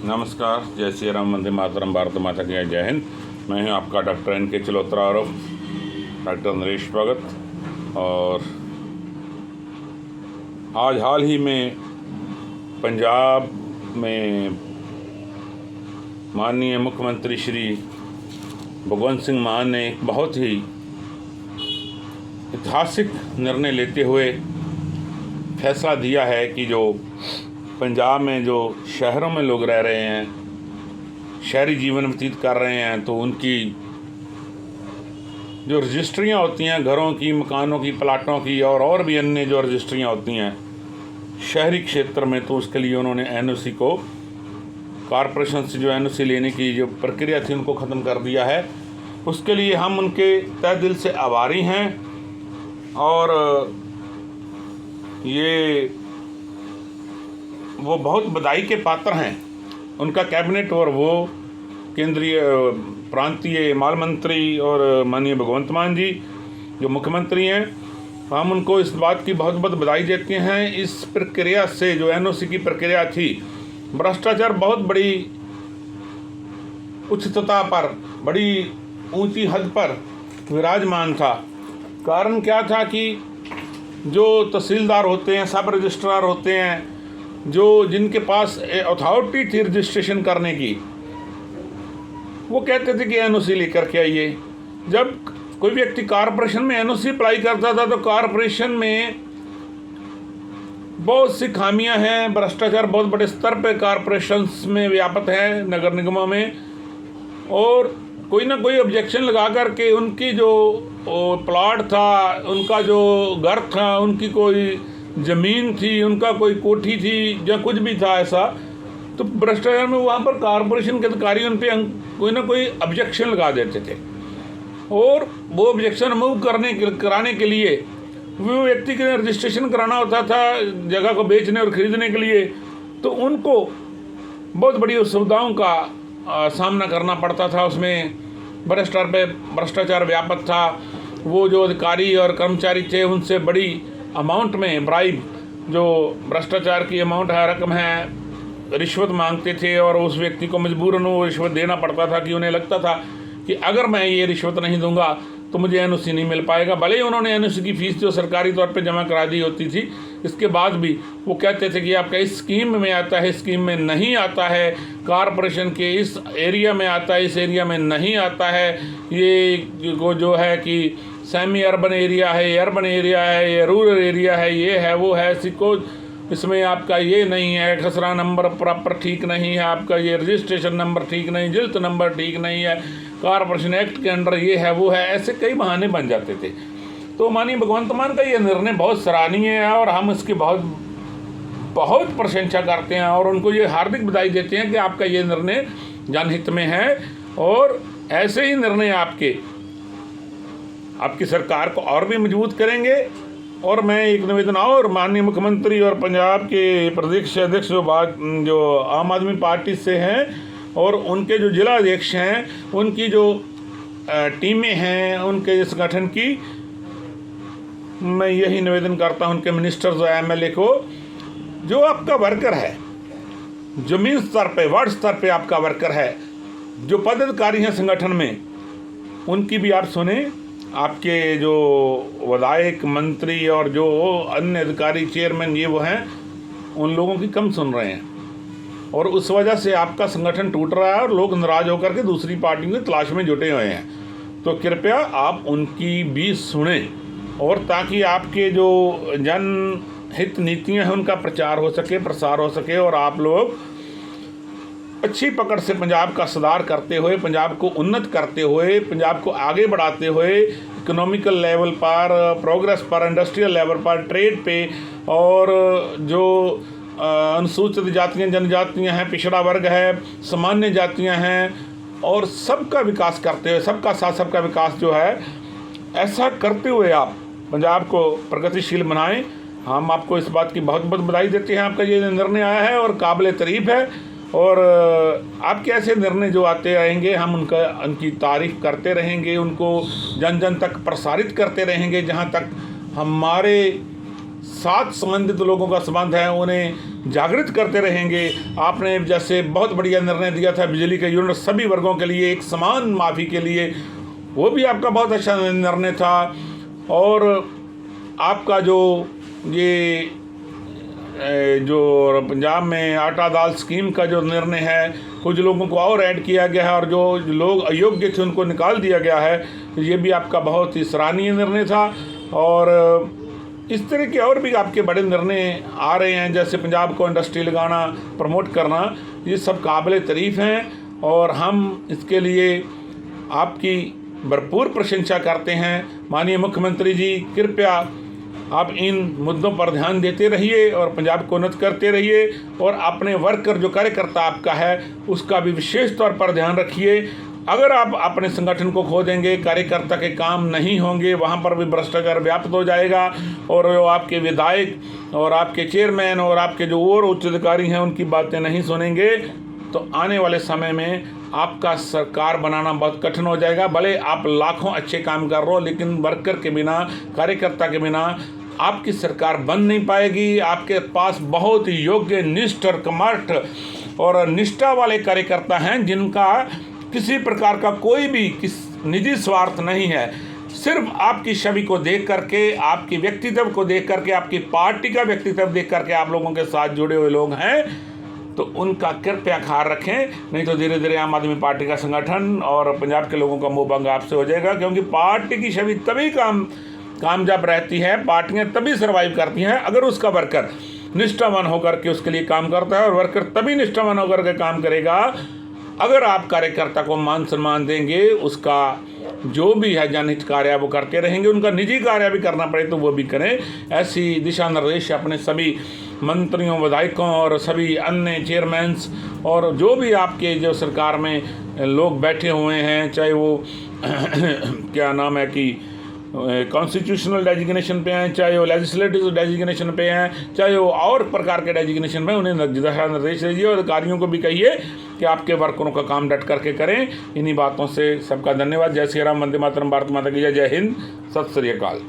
नमस्कार, जय श्री राम, वंदे मातरम, भारत माता की जय हिंद। मैं हूं आपका डॉक्टर एन के चलोत्रा और डॉक्टर नरेश भगत। और आज हाल ही में पंजाब में माननीय मुख्यमंत्री श्री भगवंत सिंह मान ने एक बहुत ही ऐतिहासिक निर्णय लेते हुए फैसला दिया है कि जो पंजाब में जो शहरों में लोग रह रहे हैं, शहरी जीवन व्यतीत कर रहे हैं, तो उनकी जो रजिस्ट्रियाँ होती हैं घरों की, मकानों की, प्लाटों की और भी अन्य जो रजिस्ट्रियाँ होती हैं शहरी क्षेत्र में, तो उसके लिए उन्होंने एनओसी को, कॉरपोरेशन से जो एनओसी लेने की जो प्रक्रिया थी उनको ख़त्म कर दिया है। उसके लिए हम उनके तहे दिल से आभारी हैं और ये वो बहुत बधाई के पात्र हैं। उनका कैबिनेट और वो केंद्रीय प्रांतीय माल मंत्री और माननीय भगवंत मान जी जो मुख्यमंत्री हैं, हम उनको इस बात की बहुत बहुत बधाई देते हैं। इस प्रक्रिया से जो एनओसी की प्रक्रिया थी, भ्रष्टाचार बहुत बड़ी उच्चता पर, बड़ी ऊंची हद पर विराजमान था। कारण क्या था कि जो तहसीलदार होते हैं, सब रजिस्ट्रार होते हैं, जो जिनके पास अथॉरिटी थी रजिस्ट्रेशन करने की, वो कहते थे कि एनओसी लेकर के आइए। जब कोई व्यक्ति कॉरपोरेशन में एनओसी अप्लाई करता था तो कॉरपोरेशन में बहुत सी खामियां हैं, भ्रष्टाचार बहुत बड़े स्तर पे कॉरपोरेशंस में व्याप्त है, नगर निगमों में, और कोई ना कोई ऑब्जेक्शन लगा करके उनकी जो प्लॉट था, उनका जो घर था, उनकी कोई ज़मीन थी, उनका कोई कोठी थी या कुछ भी था ऐसा, तो भ्रष्टाचार में वहाँ पर कॉरपोरेशन के अधिकारी उन पर कोई ना कोई ऑब्जेक्शन लगा देते थे। और वो ऑब्जेक्शन रिमूव कराने के लिए वो व्यक्ति के रजिस्ट्रेशन कराना होता था जगह को बेचने और ख़रीदने के लिए, तो उनको बहुत बड़ी असुविधाओं का सामना करना पड़ता था। उसमें भ्रष्टाचार व्यापक था। वो जो अधिकारी और कर्मचारी थे उनसे बड़ी अमाउंट में ब्राइब, जो भ्रष्टाचार की अमाउंट है, रकम है, रिश्वत मांगते थे और उस व्यक्ति को मजबूरन वो रिश्वत देना पड़ता था कि उन्हें लगता था कि अगर मैं ये रिश्वत नहीं दूंगा तो मुझे एनओसी नहीं मिल पाएगा। भले ही उन्होंने एनओसी की फ़ीस जो सरकारी तौर पे जमा करा दी होती थी, इसके बाद भी वो कहते थे कि आपका इस स्कीम में आता है, स्कीम में नहीं आता है, कॉरपोरेशन के इस एरिया में आता है, इस एरिया में नहीं आता है, ये वो जो है कि सेमी अर्बन एरिया है, ये अर्बन एरिया है, ये रूरल एरिया है, ये है, वो है, सिको इसमें आपका ये नहीं है, खसरा नंबर प्रॉपर ठीक नहीं है, आपका ये रजिस्ट्रेशन नंबर ठीक नहीं, जिल्त नंबर ठीक नहीं है, कॉरपोरेशन एक्ट के अंडर ये है, वो है, ऐसे कई बहाने बन जाते थे। तो माननीय भगवंत मान का ये निर्णय बहुत सराहनीय है और हम इसकी बहुत प्रशंसा करते हैं और उनको ये हार्दिक बधाई देते हैं कि आपका ये निर्णय जनहित में है और ऐसे ही निर्णय आपकी सरकार को और भी मजबूत करेंगे। और मैं एक निवेदन और माननीय मुख्यमंत्री और पंजाब के प्रदेश अध्यक्ष जो आम आदमी पार्टी से हैं और उनके जो जिला अध्यक्ष हैं, उनकी जो टीमें हैं, उनके संगठन की, मैं यही निवेदन करता हूं उनके मिनिस्टर्स और एमएलए को, जो आपका वर्कर है, ज़मीन स्तर पे, वार्ड स्तर पे आपका वर्कर है, जो पदाधिकारी हैं संगठन में, उनकी भी आप सुने। आपके जो विधायक, मंत्री और जो अन्य अधिकारी, चेयरमैन, ये वो हैं, उन लोगों की कम सुन रहे हैं और उस वजह से आपका संगठन टूट रहा है और लोग नाराज होकर के दूसरी पार्टियों की तलाश में जुटे हुए हैं। तो कृपया आप उनकी भी सुने और ताकि आपके जो जनहित नीतियां हैं उनका प्रचार हो सके, प्रसार हो सके और आप लोग अच्छी पकड़ से पंजाब का सुधार करते हुए, पंजाब को उन्नत करते हुए, पंजाब को आगे बढ़ाते हुए, इकोनॉमिकल लेवल पर, प्रोग्रेस पर, इंडस्ट्रियल लेवल पर, ट्रेड पे, और जो अनुसूचित जातियाँ, जनजातियाँ हैं, पिछड़ा वर्ग है, सामान्य जातियाँ हैं, और सबका विकास करते हुए, सबका साथ सबका विकास जो है, ऐसा करते हुए आप पंजाब को प्रगतिशील बनाएं। हम आपको इस बात की बहुत बहुत बधाई देते हैं। आपका ये निर्णय आया है और काबिल तारीफ़ है और आपके ऐसे निर्णय जो आते रहेंगे, हम उनकी तारीफ़ करते रहेंगे, उनको जन जन तक प्रसारित करते रहेंगे, जहाँ तक हमारे साथ संबंधित लोगों का संबंध है उन्हें जागृत करते रहेंगे। आपने जैसे बहुत बढ़िया निर्णय दिया था बिजली के यूनिट सभी वर्गों के लिए एक समान माफ़ी के लिए, वो भी आपका बहुत अच्छा निर्णय था। और आपका जो ये जो पंजाब में आटा दाल स्कीम का जो निर्णय है, कुछ लोगों को और ऐड किया गया है और जो लोग अयोग्य थे उनको निकाल दिया गया है, ये भी आपका बहुत ही सराहनीय निर्णय था। और इस तरह के और भी आपके बड़े निर्णय आ रहे हैं, जैसे पंजाब को इंडस्ट्री लगाना, प्रमोट करना, ये सब काबिल तारीफ़ हैं और हम इसके लिए आपकी भरपूर प्रशंसा करते हैं। माननीय मुख्यमंत्री जी, कृपया आप इन मुद्दों पर ध्यान देते रहिए और पंजाब को उन्नत करते रहिए और अपने वर्कर जो कार्यकर्ता आपका है उसका भी विशेष तौर पर ध्यान रखिए। अगर आप अपने संगठन को खो देंगे, कार्यकर्ता के काम नहीं होंगे, वहाँ पर भी भ्रष्टाचार व्याप्त हो जाएगा और जो आपके विधायक और आपके चेयरमैन और आपके जो और उच्च अधिकारी हैं उनकी बातें नहीं सुनेंगे तो आने वाले समय में आपका सरकार बनाना बहुत कठिन हो जाएगा। भले आप लाखों अच्छे काम कर रहे हो, लेकिन वर्कर के बिना, कार्यकर्ता के बिना आपकी सरकार बन नहीं पाएगी। आपके पास बहुत ही योग्य, निष्ठ और कर्मठ और निष्ठा वाले कार्यकर्ता हैं जिनका किसी प्रकार का कोई भी निजी स्वार्थ नहीं है। सिर्फ आपकी छवि को देख करके, आपकी व्यक्तित्व को देख करके, आपकी पार्टी का व्यक्तित्व देख करके आप लोगों के साथ जुड़े हुए लोग हैं, तो उनका कृपया ख्याल रखें। नहीं तो धीरे धीरे आम आदमी पार्टी का संगठन और पंजाब के लोगों का मोह भंग आपसे हो जाएगा। क्योंकि पार्टी की छवि तभी कामयाब रहती है, पार्टियां तभी सर्वाइव करती हैं अगर उसका वर्कर निष्ठावान होकर के उसके लिए काम करता है। और वर्कर तभी निष्ठावान होकर के काम करेगा अगर आप कार्यकर्ता को मान सम्मान देंगे, उसका जो भी है जनहित कार्य वो करते रहेंगे, उनका निजी कार्य भी करना पड़े तो वो भी करें। ऐसी दिशा निर्देश अपने सभी मंत्रियों, विधायकों और सभी अन्य चेयरमैन्स और जो भी आपके जो सरकार में लोग बैठे हुए हैं, चाहे वो क्या नाम है कि कॉन्स्टिट्यूशनल डेजिग्नेशन पे हैं, चाहे वो लेजिस्लेटिव डेजिग्नेशन पे हैं, चाहे वो और प्रकार के डेजिग्नेशन में, उन्हें दिशा निर्देश दीजिए और अधिकारियों को भी कहिए कि आपके वर्करों का काम डट करके करें। इन्हीं बातों से सबका धन्यवाद। जय श्री राम, वंदे मातरम, भारत माता की जय। जय हिंद, सत श्री अकाल।